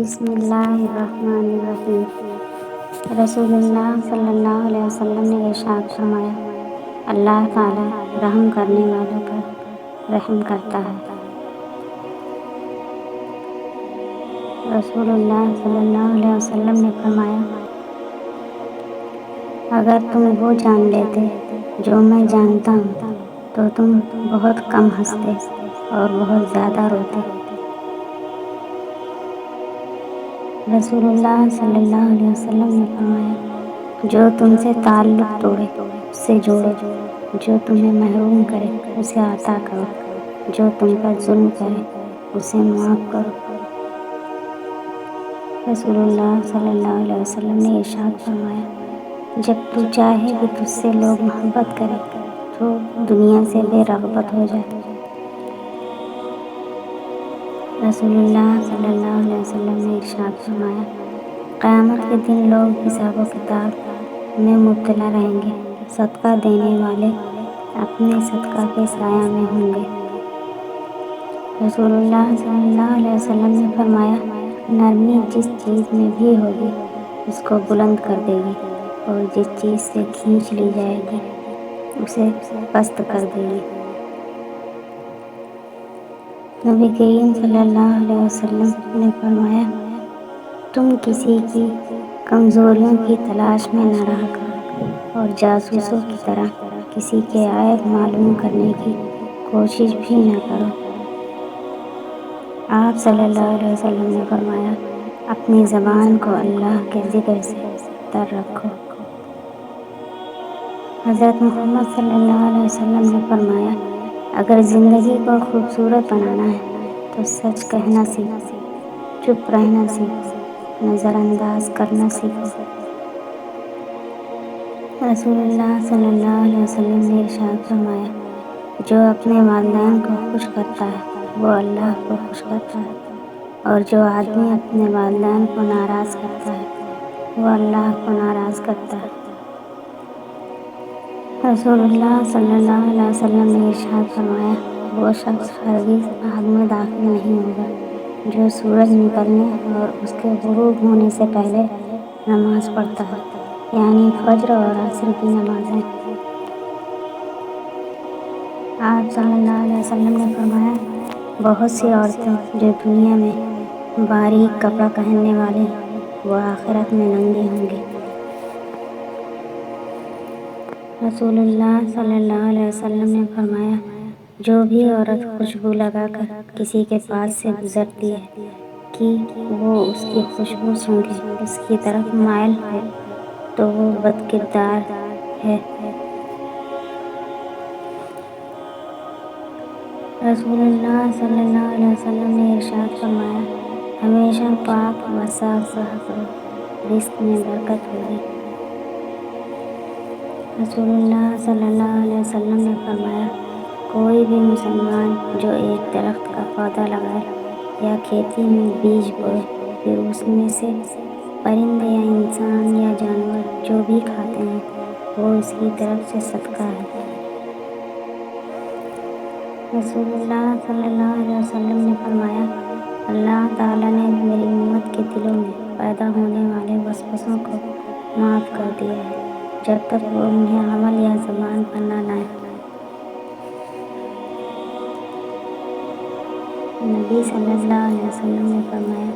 بسم اللہ الرحمن الرحیم۔ رسول اللہ صلی اللہ علیہ وسلم نے ارشاد فرمایا، اللہ تعالی رحم کرنے والوں پر رحم کرتا ہے۔ رسول اللہ صلی اللہ علیہ وسلم نے فرمایا، اگر تم وہ جان لیتے جو میں جانتا ہوں تو تم بہت کم ہنستے اور بہت زیادہ روتے۔ رسول اللہ صلی اللہ علیہ وسلم نے فرمایا، جو تم سے تعلق توڑے اس سے جوڑو، جو تمہیں محروم کرے اسے عطا کرو، جو تم پر ظلم کرے اسے معاف کرو۔ رسول اللہ صلی اللہ علیہ وسلم نے ارشاد فرمایا، جب تو چاہے کہ تجھ سے لوگ محبت کریں تو دنیا سے بے رغبت ہو جائے۔ رسول اللہ صلی اللہ علیہ وسلم نے ارشاد فرمایا، قیامت کے دن لوگ حساب و کتاب میں مبتلا رہیں گے، صدقہ دینے والے اپنے صدقہ کے سایہ میں ہوں گے۔ رسول اللہ صلی اللہ علیہ وسلم نے فرمایا، نرمی جس چیز میں بھی ہوگی اس کو بلند کر دے گی، اور جس چیز سے کھینچ لی جائے گی اسے پست کر دے گی۔ نبی کریم صلی اللہ علیہ وسلم نے فرمایا، تم کسی کی کمزوریوں کی تلاش میں نہ رہا کرو اور جاسوسوں کی طرح کسی کے عیب معلوم کرنے کی کوشش بھی نہ کرو۔ آپ صلی اللہ علیہ وسلم نے فرمایا، اپنی زبان کو اللہ کے ذکر سے تر رکھو۔ حضرت محمد صلی اللہ علیہ وسلم نے فرمایا، اگر زندگی کو خوبصورت بنانا ہے تو سچ کہنا سیکھو، چپ رہنا سیکھو، نظر انداز کرنا سیکھو۔ رسول اللہ صلی اللہ علیہ وسلم نے ارشاد فرمایا، جو اپنے والدین کو خوش کرتا ہے وہ اللہ کو خوش کرتا ہے، اور جو آدمی اپنے والدین کو ناراض کرتا ہے وہ اللہ کو ناراض کرتا ہے۔ رسول اللہ صلی اللہ علیہ وسلم نے ارشاد فرمایا، وہ شخص ہرگز آگ میں داخل نہیں ہوگا جو سورج نکلنے اور اس کے غروب ہونے سے پہلے نماز پڑھتا ہے، یعنی فجر اور عصر کی نمازیں۔ آپ صلی اللہ علیہ وسلم نے فرمایا، بہت سی عورتیں جو دنیا میں باریک کپڑا پہننے والی وہ آخرت میں ننگی ہوں گی۔ رسول اللہ صلی اللہ علیہ وسلم نے فرمایا، جو بھی عورت خوشبو لگا کر کسی کے پاس سے گزرتی ہے کہ وہ اس کی خوشبو سونگھے اس کی طرف مائل ہو تو وہ بد کردار ہے۔ رسول اللہ صلی اللہ علیہ وسلم نے ارشاد فرمایا، ہمیشہ پاک و صاف رہا کرو، رزق میں برکت ہوگی۔ رسول اللہ صلی اللہ علیہ وسلم نے فرمایا، کوئی بھی مسلمان جو ایک درخت کا پودا لگائے یا کھیتی میں بیج بوئے، پھر اس میں سے پرندے یا انسان یا جانور جو بھی کھاتے ہیں وہ اس کی طرف سے صدقہ ہے۔ رسول اللہ صلی اللہ علیہ وسلم نے فرمایا، اللہ تعالیٰ نے میری امت کے دلوں میں پیدا ہونے والے وسوسوں کو معاف کر دیا ہے جب تک وہ انہیں عمل یا زبان پر نہ لائیں۔ نبی صلی اللہ علیہ وسلم نے فرمایا،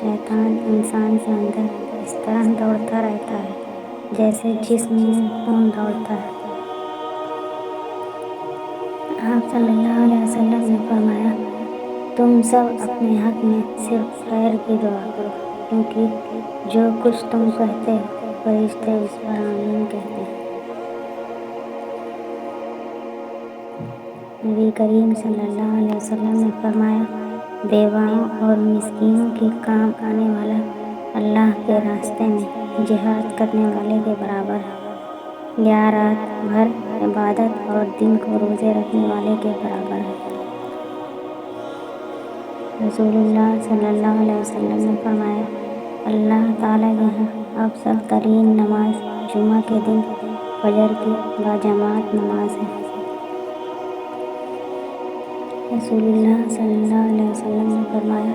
شیطان انسان کے اندر اس طرح دوڑتا رہتا ہے جیسے جسم میں خون دوڑتا ہے۔ آپ صلی اللہ علیہ وسلم نے فرمایا، تم سب اپنے حق میں صرف خیر کی دعا کرو، کیونکہ جو کچھ تم کہتے ہو فرشتے اس پر آمین کہتے ہیں۔ نبی کریم صلی اللہ علیہ وسلم نے فرمایا، بیواؤں اور مسکینوں کے کام آنے والا اللہ کے راستے میں جہاد کرنے والے کے برابر ہے، یا رات بھر عبادت اور دن کو روزے رکھنے والے کے برابر ہے۔ رسول اللہ صلی اللہ علیہ وسلم نے فرمایا، اللہ تعالیٰ کے یہاں افضل ترین نماز جمعہ کے دن فجر کی باجماعت نماز ہے۔ رسول اللہ صلی اللہ علیہ وسلم نے فرمایا،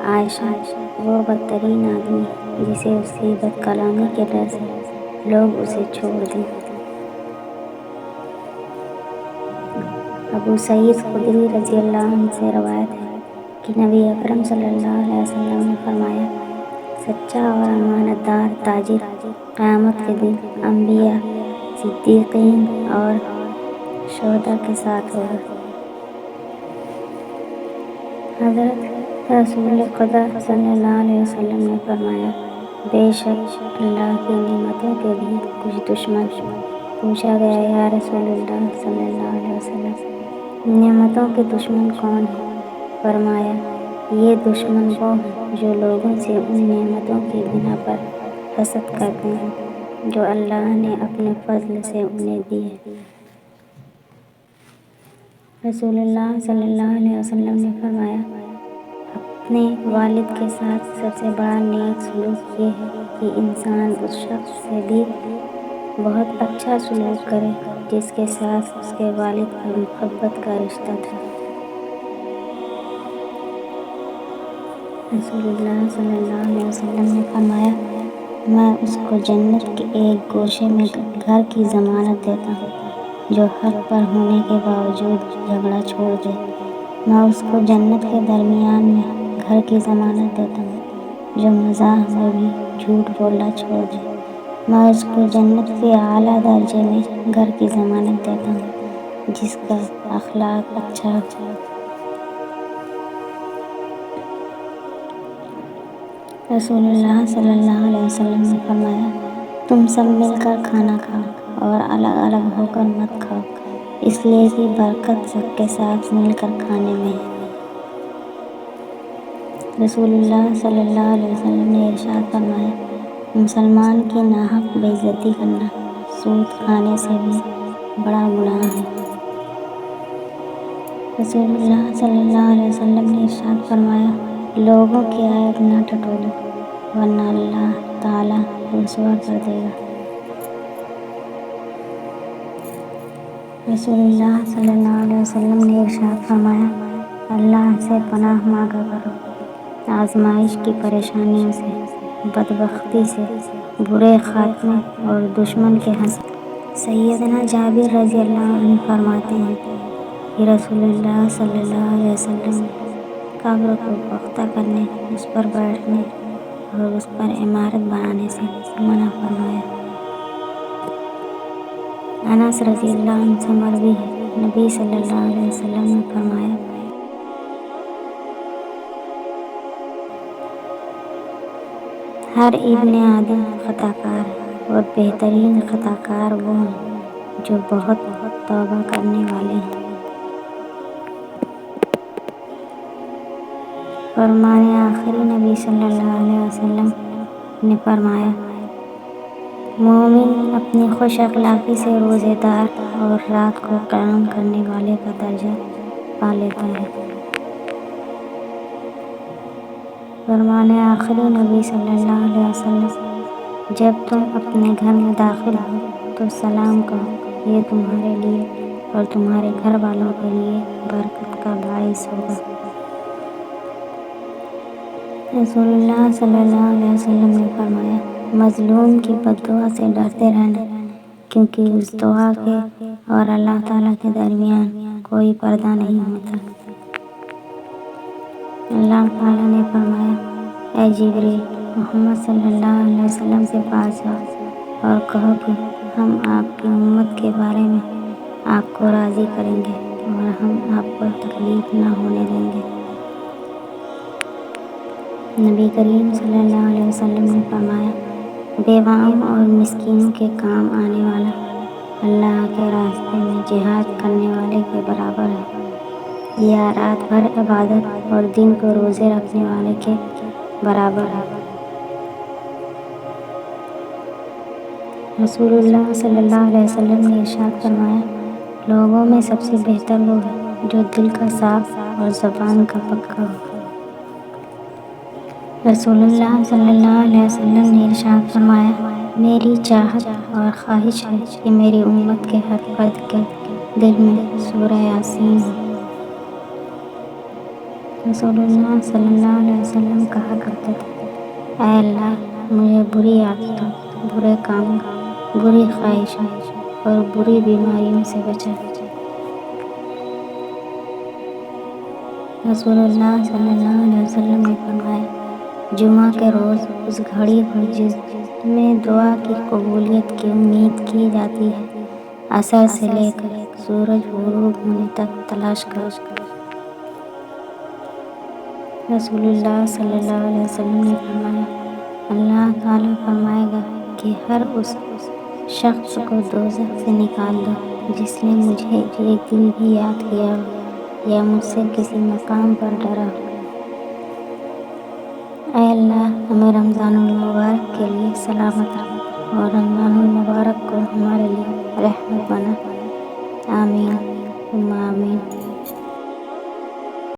عائشہ وہ بدترین آدمی جسے اس کی بد کلامی کے ڈر سے لوگ اسے چھوڑ دیں۔ ابو سعید خدری رضی اللہ عنہ سے روایت ہے کہ نبی اکرم صلی اللہ علیہ وسلم نے فرمایا، سچا اور امانت دار تاجر قیامت کے دن انبیاء، صدیقین اور شہداء کے ساتھ ہوگا۔ حضرت رسول خدا صلی اللہ علیہ وسلم نے فرمایا، بے شک اللہ کی نعمتوں کے بھی کچھ دشمن۔ پوچھا گیا، یا رسول اللہ صلی اللہ علیہ وسلم، نعمتوں کے دشمن کون ہیں؟ فرمایا، یہ دشمن وہ ہیں جو لوگوں سے ان نعمتوں کی بنا پر حسد کرتے ہیں جو اللہ نے اپنے فضل سے انہیں دی ہے۔ رسول اللہ صلی اللہ علیہ وسلم نے فرمایا، اپنے والد کے ساتھ سب سے بڑا نیک سلوک یہ ہے کہ انسان اس شخص سے بھی بہت اچھا سلوک کرے جس کے ساتھ اس کے والد کا محبت کا رشتہ تھا۔ رسول اللہ صلی اللہ علیہ وسلم نے فرمایا، میں اس کو جنت کے ایک گوشے میں گھر کی ضمانت دیتا ہوں جو حق پر ہونے کے باوجود جھگڑا چھوڑ دے۔ میں اس کو جنت کے درمیان میں گھر کی ضمانت دیتا ہوں جو مزاح میں بھی جھوٹ بولنا چھوڑ دے۔ میں اس کو جنت کے اعلیٰ درجے میں گھر کی ضمانت دیتا ہوں جس کا اخلاق اچھا ہو۔ رسول اللہ صلی اللہ علیہ وسلم نے فرمایا، تم سب مل کر کھانا کھاؤ اور الگ الگ ہو کر مت کھاؤ، اس لیے کہ برکت سب کے ساتھ مل کر کھانے میں ہے۔ رسول اللہ صلی اللہ علیہ وسلم نے ارشاد فرمایا، مسلمان کی ناحق بے عزتی کرنا سود کھانے سے بھی بڑا گناہ ہے۔ رسول اللہ صلی اللہ علیہ وسلم نے ارشاد فرمایا، لوگوں کے عیب نہ ٹٹولو ورنہ اللہ تعالیٰ رسوا کر دے گا۔ رسول اللہ صلی اللہ علیہ وسلم نے ارشاد فرمایا، اللہ سے پناہ مانگا کرو آزمائش کی پریشانیوں سے، بدبختی سے، برے خاتمے اور دشمن کے حسد۔ سیدنا جابر رضی اللہ عنہ فرماتے ہیں کہ رسول اللہ صلی اللہ علیہ وسلم نے قبر کو پختہ کرنے، اس پر بیٹھنے اور اس پر عمارت بنانے سے منع فرمایا۔ انس رضی اللہ عنہ سے مروی ہے، نبی صلی اللہ علیہ وسلم نے فرمایا، ہر ابن آدم خطا کار ہے اور بہترین خطا کار وہ ہیں جو بہت توبہ کرنے والے ہیں۔ فرمان آخری نبی صلی اللہ علیہ وسلم نے فرمایا، مومن اپنی خوش اخلاقی سے روزے دار اور رات کو قیام کرنے والے کا درجہ پا لیتا ہے۔ فرمان آخری نبی صلی اللہ علیہ وسلم، جب تم اپنے گھر میں داخل ہو تو سلام کہو، یہ تمہارے لیے اور تمہارے گھر والوں کے لیے برکت کا باعث ہوگا۔ رسول اللہ صلی اللہ علیہ وسلم نے فرمایا، مظلوم کی بد دعا سے ڈرتے رہنا، کیونکہ اس دعا کے اور اللہ تعالیٰ کے درمیان کوئی پردہ نہیں ہوتا۔ اللہ تعالیٰ نے فرمایا، اے جبریل، محمد صلی اللہ علیہ وسلم کے پاس جاؤ اور کہو کہ ہم آپ کی امت کے بارے میں آپ کو راضی کریں گے اور ہم آپ کو تکلیف نہ ہونے دیں گے۔ نبی کریم صلی اللہ علیہ وسلم نے فرمایا، بیواؤں اور مسکینوں کے کام آنے والا اللہ کے راستے میں جہاد کرنے والے کے برابر ہے، یا رات بھر عبادت اور دن کو روزے رکھنے والے کے برابر ہے۔ رسول اللہ صلی اللہ علیہ وسلم نے ارشاد فرمایا، لوگوں میں سب سے بہتر وہ ہے جو دل کا صاف اور زبان کا پکا ہو۔ رسول اللہ صلی اللہ علیہ وسلم نے ارشاد فرمایا، میری چاہت اور خواہش ہے کہ میری امت کے ہر فرد کے دل میں سورہ یاسین ہو۔ رسول اللہ صلی اللہ علیہ وسلم کہا کرتے تھے، اے اللہ مجھے بری عادتوں، برے کاموں، بری خواہشوں اور بری بیماریوں سے بچا۔ رسول اللہ صلی اللہ علیہ وسلم نے فرمایا، جمعہ کے روز اس گھڑی پر جس میں دعا کی قبولیت کی امید کی جاتی ہے، عصر سے لے کر سورج غروب ہونے تک تلاش کرو۔ رسول اللہ صلی اللہ علیہ وسلم نے فرمایا، اللہ تعالیٰ فرمائے گا کہ ہر اس شخص کو دوزخ سے نکال دو جس نے مجھے ایک دن بھی یاد کیا ہو یا مجھ سے کسی مقام پر ڈرا ہو۔ اے اللہ ہمیں رمضان المبارک کے لیے سلامت رکھ اور رمضان المبارک کو ہمارے لیے رحمت بنا۔ آمین ثم آمین۔